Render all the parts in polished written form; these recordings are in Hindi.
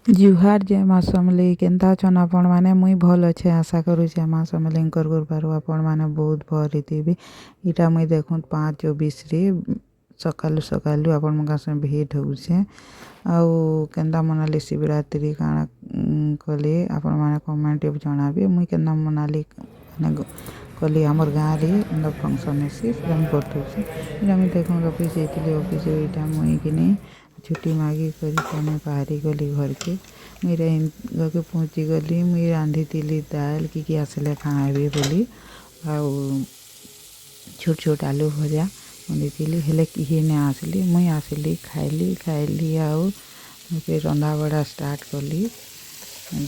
जुहार जय माँ समलेई केन्ता अछन आपण माने मुई भल अच्छे आशा करुचे माँ समलेईंकर कृपारू आपण माने बहुत भल थी। इटा मुई देखुन 5:24 रे सकालू सकालू आपण मका से भेट होउछे आउ केन्ता मनाली शिवरात्रि काଣା कले आपण माने कमेंट जणाबे मुई केन्ता मनाली माने कली हमर गाँव रे फंक्शन हेसी सेटा मुई बतौछे। इटा मुई देखुन ऑफिस जेतली ऑफिस इटा मुई किनी छुट्टी मागी करी मुई बाहरी गली घर के मुई घर के पहुँची गली मुई रांधी तिली दाल कि आसले खाइबे बोली आउ छोट छोट आलू भजा बनेइली हेले किए ने आसली मुई आसली खाइली आउ फिर रंधा बड़ा स्टार्ट कली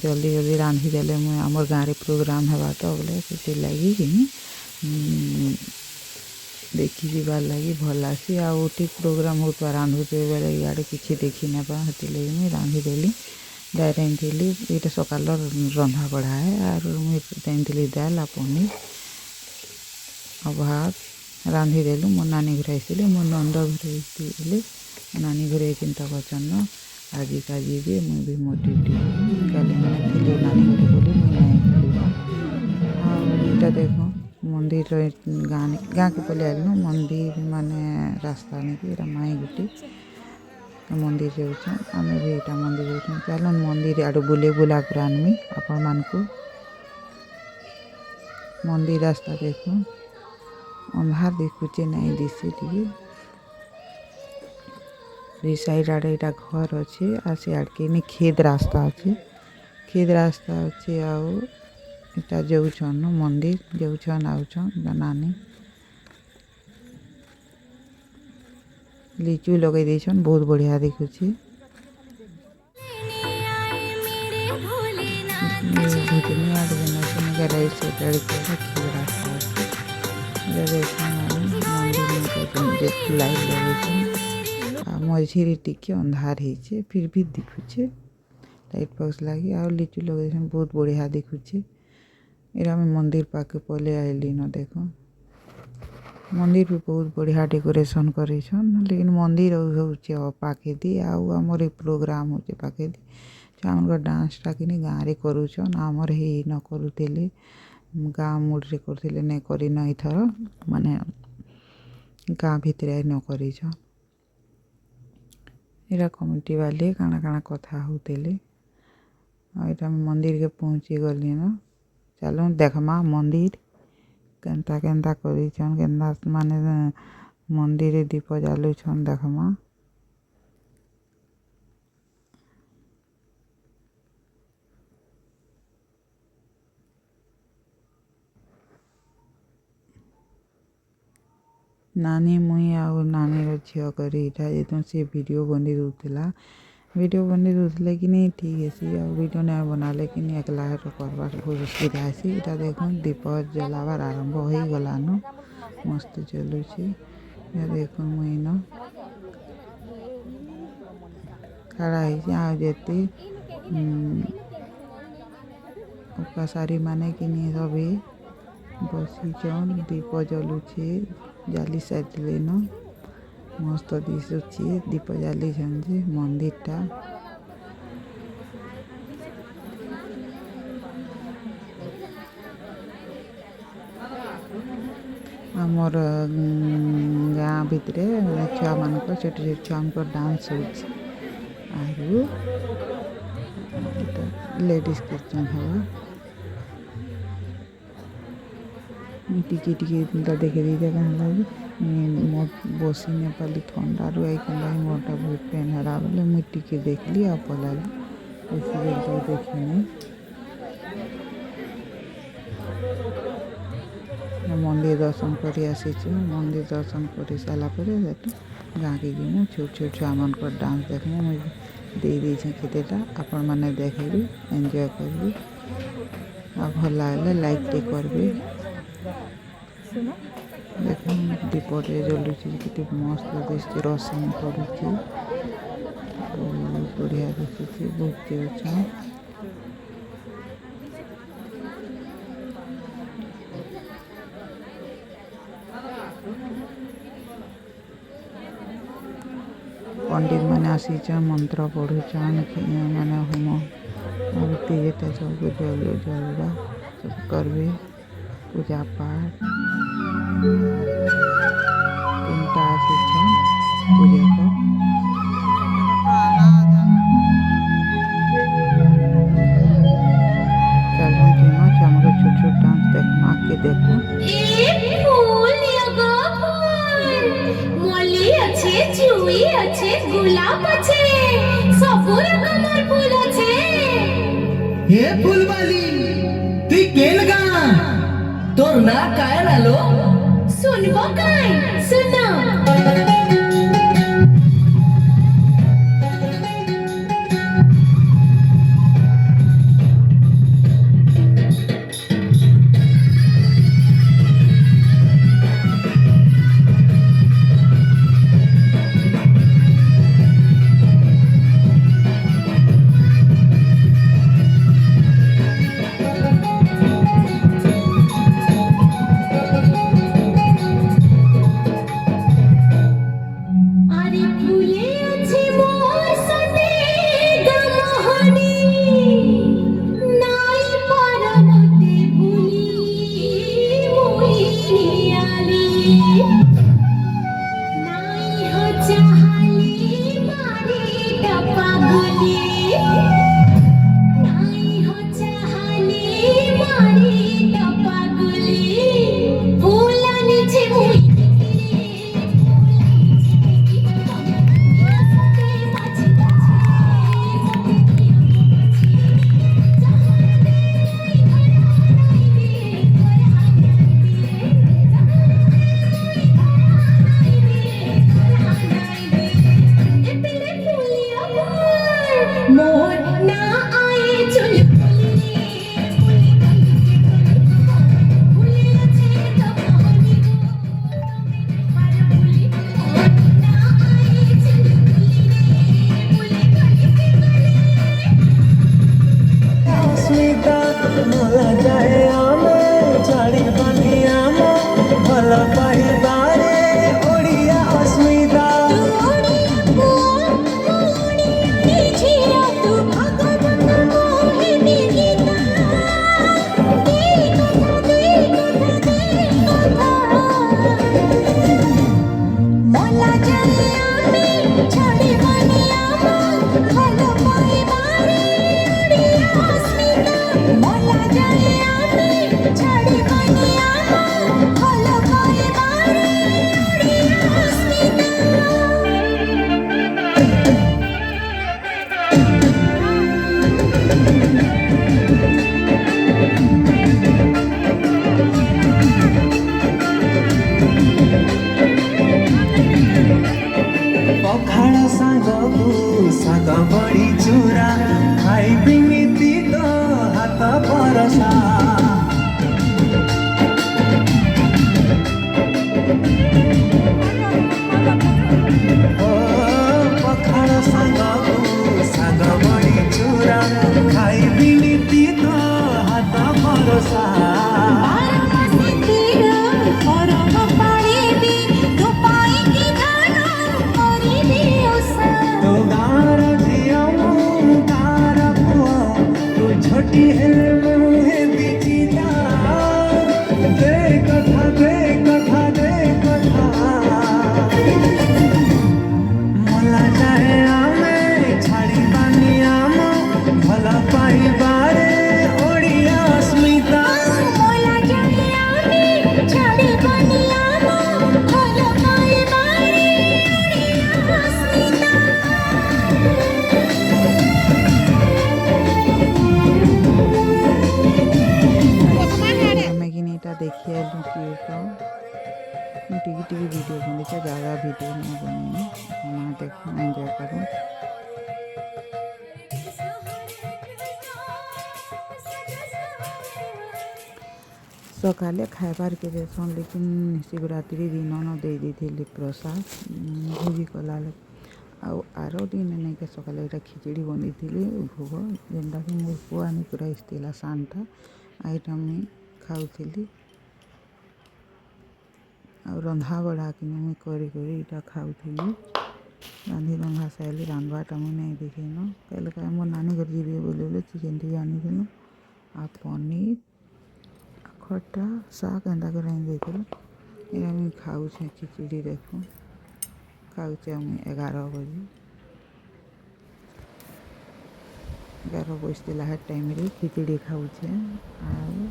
जल्दी जल्दी रांधी देले मुई आमर गाँव रे प्रोग्राम हेबा तो बोले से लगी कि देखी जीवार लगी भल आसी आउ ठीक प्रोग्राम होता रांधुते बेले इे किसी देखी ना पा से लगी मुई रांधी देली दाल रांधी ये सकाल रंधा बढ़ा है और मुई रांधी दाल आ पनीर आ भात रांधी देलु मो नानी घर आइसली मो नंद घर आइसली नानी घर चिंता करछन आज का जीवे मुई भी मो ड्यूटी काली मैंने थी नानी घर बोली मुई नहीं इटा देखो मंदिर गाँ के पले आलु मंदिर माने रास्ता नहीं कि माई गुटी मंदिर जाऊँ आम भी यहाँ मंदिर जाऊँ चल मंदिर आड़ बुले बुला कर आनमी आपण मानकू मंदिर रास्ता देखो अंधार देखुचे नहीं दिशे टी साइड आड़े यहाँ घर अच्छे आ से आड़के खेत रास्ता अच्छे आउ इटा जाऊन मंदिर जाऊन आउछन नानी लिचू लगे देछन बहुत बढ़िया देखुचे भूतनी आड़ देना राइट साइड आड़के खेत रास्ता मंदिर लाइट लगे मझे टिके अंधार हो फिर भी दिखुचे लाइट बॉक्स लगी आ लिचू लगे बहुत बढ़िया दिखुचे इरा में मंदिर पाके पले आइली न देखो मंदिर भी बहुत बढ़िया डेकोरेशन करेछन लेकिन मंदिर हो पाखे दी आउ आमर प्रोग्राम हो पाखे दी छुआ डांसटा कि गाँव रे करुछन आमर हे न करुले गाँ मुड्रे करथिले नहीं करी न इथर माने गाँ भितर न करिछन इरा कमिटी वाले काना काना कथा होतेले इटा मंदिर के पहुँची गली न चलो देखमा मंदिर केन्ता केन्ता करिछन केन्ता माने मंदिर दीप जालुछन देखमा नानी मुई आउ नानी झील करी इटा जो से वीडियो बनी दूसरे कि नहीं ठीक है सी और वीडियो नहीं बना लेकिन एकला करवार बहुत असुविधा है इटा देख दीप जलावार आरंभ हो गलान मस्त चलुचे देख मुई न खड़ा होते उपसारी माने कि सभी बसीचन दीप जलुचे जाली साइडले न मस्त दिशुचे दीप जाली जे मंदिरटा आमर गाँ भितर छुआ मान छोट छोट छुआ डांस हो लेडीज किचन हवा टिके टिके देखे दी कहाँ लगे मोर बसी नेपाली ठंडा रू आई कहीं मोरटा बहुत पेन हरा बोले मुझे टिके देखली आ पलाली बेसी बेल तो देखनी मंदिर दर्शन कर आसीचु मंदिर दर्शन कर सारापर गाँ के जीमु छोट छोट छुआ मान डांस देखने मुझे दे देछे केतेटा आपण माने देखबे एंजॉय करबे आ भल लागले लाइक टे करबे देख दीपटे जलुचे केते मस्त दिशे रोशनी पड़ुचे बहुत बढ़िया दिशुचे बहुत अच्छा पंडित मैंने आसीचन मंत्र पढ़ुचन माने होम आरती जेते सब जलवा सब करबे पूजा पाठ तीनटा आसीचन पूजक चलून तीनों हमको छोट छोट डांस देखना आके देखो मल्ली আছে জুই আছে গোলাপ আছে সব রকমের ফুল আছে हे फुलवाली তুই কেন গা তোর না কায় নালো শুনবো কাই শুনো देखिए टिकी वीडियो बनी ज़्यादा वीडियो नहीं बनी देखो एंजॉय करूँ सकाले खाइबार के देसन लेकिन शिवरात्रि दिन न दे दी प्रसाद भोजी कला आर दिन नहीं के सकाले एटा खिचड़ी बनी थी भोग जेनटा कि मोर पुआ आनी पूरा आसला सानटा आईटा मुई खाऊली आ रंधा बढ़ा कि मुई करी इटा खाऊली ରାନ୍ଧି ରନ୍ଧା ସାଇଲି ରାନ୍ଧବାଟା ମୁଇଁ ନାଇଁ ଦେଖିନ କାଲି କାଏ ମୋ ନାନୀ ଘର ଯିବି ବୋଲେ ଚିକେନ୍ ଟିକେ ଆଣିଥିଲୁ ଆଉ ପନିର୍ ଖଟା ଶାଗ ଏନ୍ତା କରି ରାନ୍ଧି ଦେଇଥିଲୁ ଏଇଟା ମୁଇଁ ଖାଉଛେ ଖିଚୁଡ଼ି ଦେଖୁଁ ଖାଉଛେ ମୁଇଁ 11 ବଜେ 11 ବଜଥିଲା ହେ ଟାଇମ୍ରେ ଖିଚୁଡ଼ି ଖାଉଛେ ଆଉ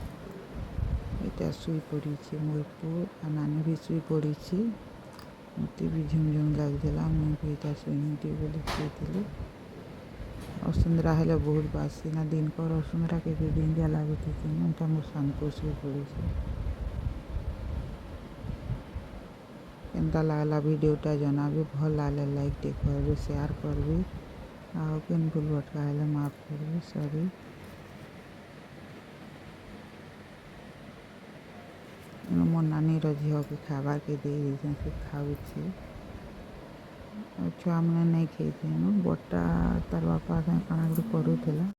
ଏଇଟା ଶୋଇ ପଡ଼ିଛି ମୋର ପୁଅ ଆଉ ନାନୀ ବି ଶୋଇ ପଡ଼ିଛି ମୋତେ ବି ଝୁମ୍ ଲାଗୁଥିଲା ମୁଇଁ ବି ଏଇଟା ଶୋଇନିଟି ବୋଲି ଶୋଇଥିଲି ଅସୁନ୍ଦରା ହେଲେ ବହୁତ ବାସି ନା ଦିନକର ଅସୁନ୍ଦରା କେତେ ଦିନିଆ ଲାଗୁଥିସି ନା ଏଇଟା ମୋର ସାନକୁ ଶୋଇ ପଡ଼ିଛି କେନ୍ତା ଲାଗଲା ଭିଡ଼ିଓଟା ଜନାବି ଭଲ ଲାଗଲେ ଲାଇକ୍ ଟିକେ କରିବେ ସେୟାର କରିବେ ଆଉ କେନ୍ ଭୁଲ ଭଟକା ହେଲେ ମାଫ କରିବେ ସରି ମୋ ନାନୀର ଝିଅକେ ଖାଇବାକେ ଦେଇ ଦେଇଛେ ସେ ଖାଉଛି ଆଉ ଛୁଆମାନେ ନାଇଁ ଖାଇଥିନୁ ବଡ଼ଟା ତାର ବାପା ସାଙ୍ଗେ କାଣା ଗୋଟେ କରୁଥିଲା